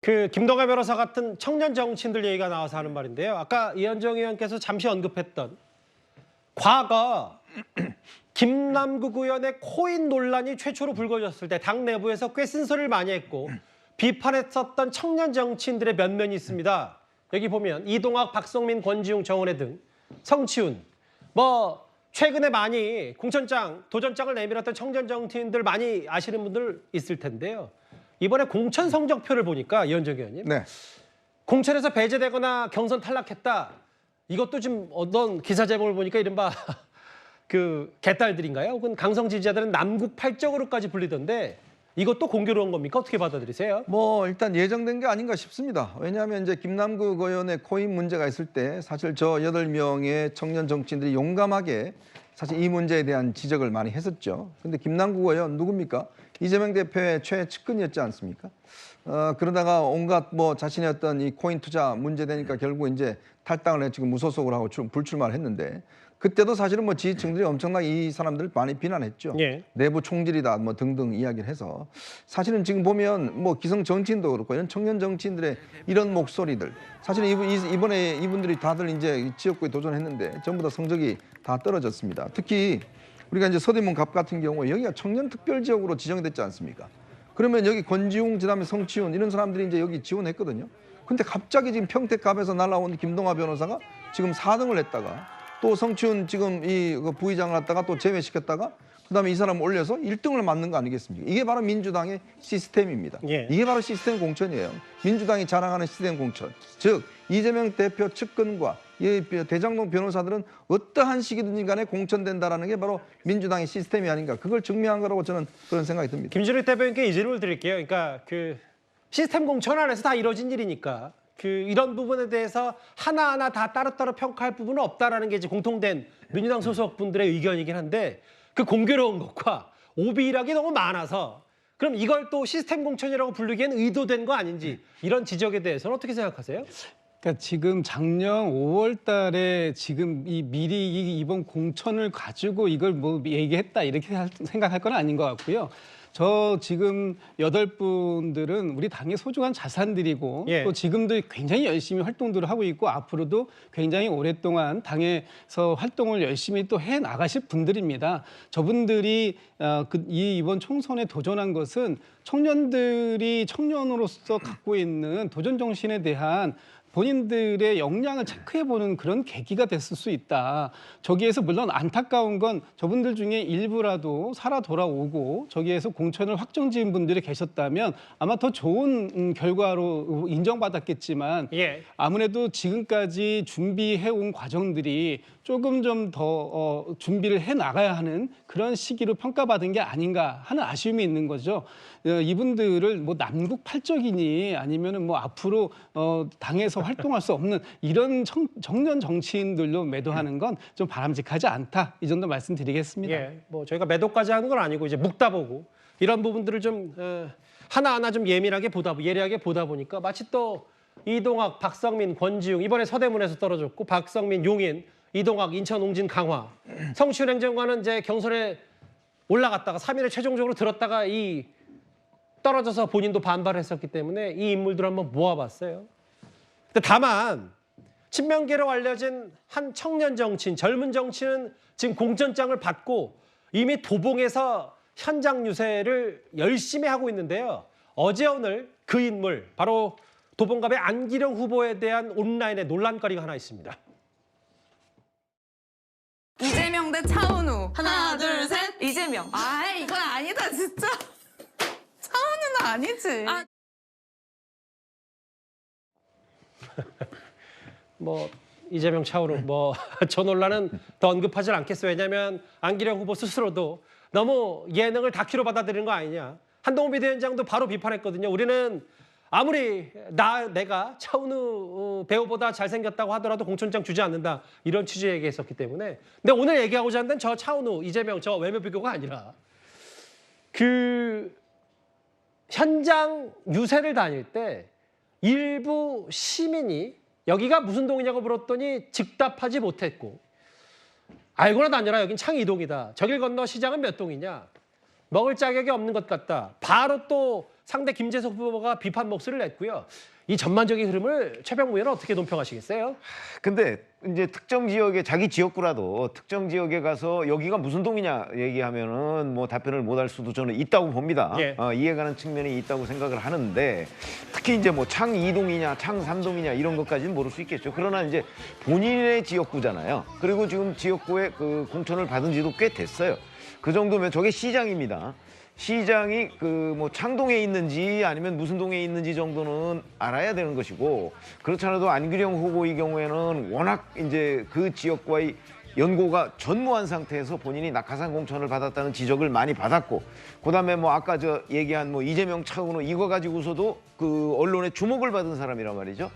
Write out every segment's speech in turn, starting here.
그 김동관 변호사 같은 청년 정치인들 얘기가 나와서 하는 말인데요. 아까 이현정 의원께서 잠시 언급했던 과거 김남국 의원의 코인 논란이 최초로 불거졌을 때 당 내부에서 꽤 쓴소리를 많이 했고 비판했었던 청년 정치인들의 면면이 있습니다. 여기 보면 이동학, 박성민, 권지웅, 정원회 등 성치훈 뭐 최근에 많이 공천장, 도전장을 내밀었던 청년 정치인들 많이 아시는 분들 있을 텐데요. 이번에 공천 성적표를 보니까 이현정 의원님, 네. 공천에서 배제되거나 경선 탈락했다. 이것도 지금 어떤 기사 제목을 보니까 이른바 그 개딸들인가요? 혹은 강성 지지자들은 남국 팔적으로까지 불리던데 이것도 공교로운 겁니까? 어떻게 받아들이세요? 뭐 일단 예정된 게 아닌가 싶습니다. 왜냐하면 이제 김남국 의원의 코인 문제가 있을 때 사실 저 8명의 청년 정치인들이 용감하게 사실 이 문제에 대한 지적을 많이 했었죠. 근데 김남국 의원 누굽니까? 이재명 대표의 최측근이었지 않습니까? 그러다가 온갖 뭐 자신의 어떤 이 코인 투자 문제되니까 결국 이제 탈당을 해 지금 무소속을 하고 불출마를 했는데 그때도 사실은 뭐 지지층들이 엄청나게 이 사람들을 많이 비난했죠. 예. 내부 총질이다 뭐 등등 이야기를 해서 사실은 지금 보면 뭐 기성 정치인도 그렇고 이런 청년 정치인들의 이런 목소리들 사실은 이번에 이분들이 다들 이제 지역구에 도전했는데 전부 다 성적이 다 떨어졌습니다. 특히 우리가 이제 서대문 갑 같은 경우에 여기가 청년 특별 지역으로 지정됐지 않습니까? 그러면 여기 권지웅 그다음에 성치훈 이런 사람들이 이제 여기 지원했거든요. 근데 갑자기 지금 평택갑에서 날아온 김동화 변호사가 지금 4등을 했다가 또 성치훈 지금 이 부의장을 갖다가 또 제외시켰다가 그다음에 이 사람 올려서 1등을 맡는 거 아니겠습니까? 이게 바로 민주당의 시스템입니다. 예. 이게 바로 시스템 공천이에요. 민주당이 자랑하는 시스템 공천. 즉 이재명 대표 측근과 이 대장동 변호사들은 어떠한 시기든지 간에 공천된다라는 게 바로 민주당의 시스템이 아닌가. 그걸 증명한 거라고 저는 그런 생각이 듭니다. 김준일 대표님께 이 질문을 드릴게요. 그러니까 그 시스템 공천 안에서 다 이루어진 일이니까 그 이런 부분에 대해서 하나하나 다 따로따로 평가할 부분은 없다라는 게 이제 공통된 민주당 소속 분들의 의견이긴 한데 그 공교로운 것과 오비락이 너무 많아서 그럼 이걸 또 시스템 공천이라고 부르기엔 의도된 거 아닌지 이런 지적에 대해서는 어떻게 생각하세요? 그러니까 지금 작년 5월 달에 지금 이 미리 이번 공천을 가지고 이걸 뭐 얘기했다 이렇게 생각할 건 아닌 것 같고요. 저 지금 8분들은 우리 당의 소중한 자산들이고 예. 또 지금도 굉장히 열심히 활동들을 하고 있고 앞으로도 굉장히 오랫동안 당에서 활동을 열심히 또 해 나가실 분들입니다. 저분들이 이번 총선에 도전한 것은 청년들이 청년으로서 갖고 있는 도전 정신에 대한 본인들의 역량을 체크해보는 그런 계기가 됐을 수 있다. 저기에서 물론 안타까운 건 저분들 중에 일부라도 살아 돌아오고 저기에서 공천을 확정지은 분들이 계셨다면 아마 더 좋은 결과로 인정받았겠지만 예. 아무래도 지금까지 준비해온 과정들이 조금 좀 더 준비를 해 나가야 하는 그런 시기로 평가받은 게 아닌가 하는 아쉬움이 있는 거죠. 이분들을 뭐 남국 팔적이니 아니면은 뭐 앞으로 당에서 활동할 수 없는 이런 청년 정치인들로 매도하는 건 좀 바람직하지 않다. 이 정도 말씀드리겠습니다. 예. 뭐 저희가 매도까지 하는 건 아니고 이제 묵다 보고 이런 부분들을 좀 하나하나 좀 예리하게 보다 보니까 마치 또 이동학, 박성민, 권지웅 이번에 서대문에서 떨어졌고 박성민, 용인, 이동학, 인천, 옹진, 강화 성시훈 행정관은 이제 경선에 올라갔다가 3위를 최종적으로 들었다가 이 떨어져서 본인도 반발했었기 때문에 이 인물들 한번 모아봤어요. 근데 다만 친명계로 알려진 한 청년 정치인, 젊은 정치인은 지금 공천장을 받고 이미 도봉에서 현장 유세를 열심히 하고 있는데요. 어제 오늘 그 인물 바로 도봉갑의 안기령 후보에 대한 온라인의 논란거리가 하나 있습니다. 이재명 대 차은우. 하나, 둘, 셋. 이재명. 아, 이건 아니다, 진짜. 차은우는 아니지. 뭐 이재명 차후로 뭐 저 논란은 더 언급하지 않겠어요. 왜냐하면 안기령 후보 스스로도 너무 예능을 다큐로 받아들이는 거 아니냐. 한동훈 비대위원장도 바로 비판했거든요. 우리는 아무리 내가 차은우 배우보다 잘생겼다고 하더라도 공천장 주지 않는다. 이런 취지의 얘기했었기 때문에. 근데 오늘 얘기하고자 하는 저 차은우, 이재명 저 외모 비교가 아니라 그 현장 유세를 다닐 때 일부 시민이 여기가 무슨 동이냐고 물었더니 즉답하지 못했고 알고나 다녀라 여긴 창이동이다. 저길 건너 시장은 몇 동이냐. 먹을 자격이 없는 것 같다. 바로 또 상대 김재석 후보가 비판 목소리를 냈고요. 이 전반적인 흐름을 최병무 의원은 어떻게 논평하시겠어요? 근데 이제 특정 지역에 자기 지역구라도 특정 지역에 가서 여기가 무슨 동이냐 얘기하면은 뭐 답변을 못 할 수도 저는 있다고 봅니다. 예. 이해가는 측면이 있다고 생각을 하는데 특히 이제 뭐 창 2동이냐 창 3동이냐 이런 것까지는 모를 수 있겠죠. 그러나 이제 본인의 지역구잖아요. 그리고 지금 지역구에 그 공천을 받은 지도 꽤 됐어요. 그 정도면 저게 시장입니다. 시장이 그 뭐 창동에 있는지 아니면 무슨 동에 있는지 정도는 알아야 되는 것이고 그렇지 않아도 안규령 후보의 경우에는 워낙 이제 그 지역과의 연고가 전무한 상태에서 본인이 낙하산 공천을 받았다는 지적을 많이 받았고 그다음에 뭐 아까 저 얘기한 뭐 이재명 차은우 이거 가지고서도 그 언론의 주목을 받은 사람이란 말이죠.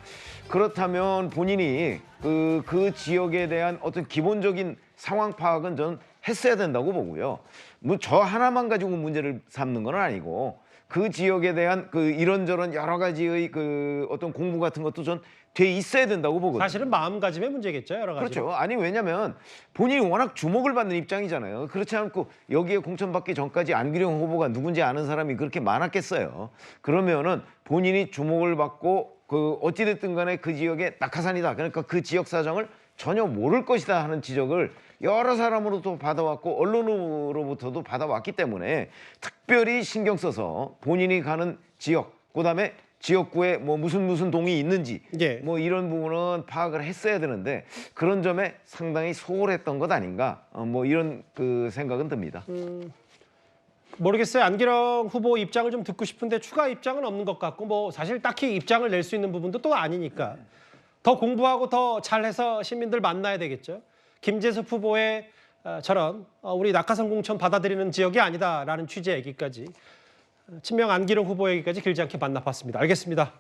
그렇다면 본인이 그 지역에 대한 어떤 기본적인 상황 파악은 저는 했어야 된다고 보고요. 뭐 저 하나만 가지고 문제를 삼는 건 아니고 그 지역에 대한 그 이런저런 여러 가지의 그 어떤 공부 같은 것도 전 돼 있어야 된다고 보거든요. 사실은 마음가짐의 문제겠죠, 여러 가지. 그렇죠. 아니 왜냐면 본인이 워낙 주목을 받는 입장이잖아요. 그렇지 않고 여기에 공천받기 전까지 안규령 후보가 누군지 아는 사람이 그렇게 많았겠어요. 그러면은 본인이 주목을 받고 그 어찌됐든 간에 그 지역에 낙하산이다. 그러니까 그 지역 사정을 전혀 모를 것이다 하는 지적을 여러 사람으로도 받아왔고 언론으로부터도 받아왔기 때문에 특별히 신경 써서 본인이 가는 지역, 그다음에 지역구에 뭐 무슨 동이 있는지 예. 뭐 이런 부분은 파악을 했어야 되는데 그런 점에 상당히 소홀했던 것 아닌가 뭐 이런 그 생각은 듭니다. 모르겠어요. 안기령 후보 입장을 좀 듣고 싶은데 추가 입장은 없는 것 같고 뭐 사실 딱히 입장을 낼 수 있는 부분도 또 아니니까 더 공부하고 더 잘해서 시민들 만나야 되겠죠. 김재섭 후보의 저런 우리 낙하산 공천 받아들이는 지역이 아니다라는 취지의 얘기까지 친명 안기령 후보 얘기까지 길지 않게 만나봤습니다. 알겠습니다.